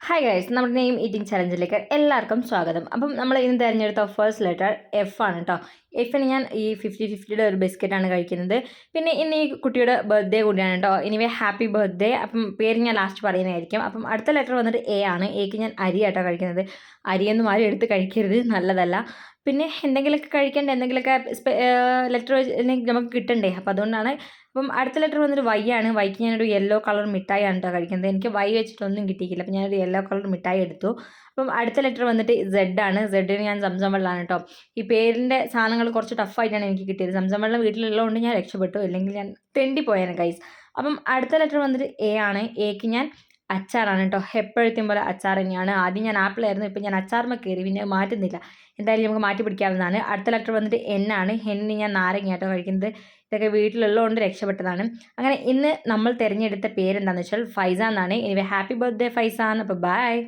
Hi guys, നമ്മുടെ name eating ചലഞ്ചിലേക്ക് എല്ലാവർക്കും സ്വാഗതം. അപ്പം നമ്മൾ ഇന്ന് തിരഞ്ഞെടുത്ത ഫസ്റ്റ് ലെറ്റർ എഫ് ആണ് കേട്ടോ. എഫിന് ഞാൻ ഈ 50-50യുടെ ഒരു ബിസ്ക്കറ്റാണ് കഴിക്കുന്നത്. പിന്നെ ഇന്ന് ഈ കുട്ടിയുടെ ബർത്ത്ഡേ കൂടിയാണ് കേട്ടോ. Anyway happy birthday. അപ്പം പേര് ഞാൻ ലാസ്റ്റ് പറയുന്നതായിരിക്കും. അപ്പം അടുത്ത ലെറ്റർ വന്നിട്ട് എ ആണ്. എക്ക് ഞാൻ അരി ആട്ടോ കഴിക്കുന്നത്. അരിയൊന്നും ആരും എടുത്ത് കഴിക്കരുത്, നല്ലതല്ല. പിന്നെ എന്തെങ്കിലുമൊക്കെ കഴിക്കേണ്ട, എന്തെങ്കിലുമൊക്കെ ലെറ്റർ നമുക്ക് കിട്ടണ്ടേ, അപ്പം അതുകൊണ്ടാണ്. അപ്പം അടുത്ത ലെറ്റർ വന്നിട്ട് വൈ ആണ്. വൈക്ക് ഞാനൊരു യെല്ലോ കളർ മിഠായി ആണ് കേട്ടോ കഴിക്കുന്നത്. എനിക്ക് വൈ വെച്ചിട്ടൊന്നും കിട്ടിയില്ല, അപ്പം ഞാനൊരു യെല്ലോ കളർ മിഠായി എടുത്തു. അപ്പം അടുത്ത ലെറ്റർ വന്നിട്ട് സെഡ് ആണ്. സെഡിന് ഞാൻ സംസം വെള്ളമാണ് കേട്ടോ. ഈ പേരിൻ്റെ സാധനങ്ങൾ കുറച്ച് ടഫായിട്ടാണ് എനിക്ക് കിട്ടിയത്. സംസം വെള്ളം വീട്ടിലുള്ളതുകൊണ്ട് ഞാൻ രക്ഷപ്പെട്ടു, ഇല്ലെങ്കിൽ ഞാൻ തെണ്ടിപ്പോയേനെ ഗൈസ്. അപ്പം അടുത്ത ലെറ്റർ വന്നിട്ട് എ ആണ്. എക്ക് ഞാൻ അച്ചാറാണ് കേട്ടോ. എപ്പോഴത്തെയും പോലെ അച്ചാർ തന്നെയാണ്. ആദ്യം ഞാൻ ആപ്പിളായിരുന്നു, ഇപ്പം ഞാൻ അച്ചാർമ കയറി, പിന്നെ മാറ്റുന്നില്ല. എന്തായാലും നമുക്ക് മാറ്റി പിടിക്കാവുന്നതാണ്. അടുത്ത ലെറ്റർ വന്നിട്ട് എൻ ആണ്. എന്നിന് ഞാൻ നാരങ്ങ കേട്ടോ കഴിക്കുന്നത്. ഇതൊക്കെ വീട്ടിലുള്ളതുകൊണ്ട് രക്ഷപ്പെട്ടതാണ്. അങ്ങനെ ഇന്ന് നമ്മൾ തിരഞ്ഞെടുത്ത പേരെന്താണെന്ന് വെച്ചാൽ ഫൈസ എന്നാണ്. Anyway happy birthday Faizan. അപ്പോൾ ബൈ.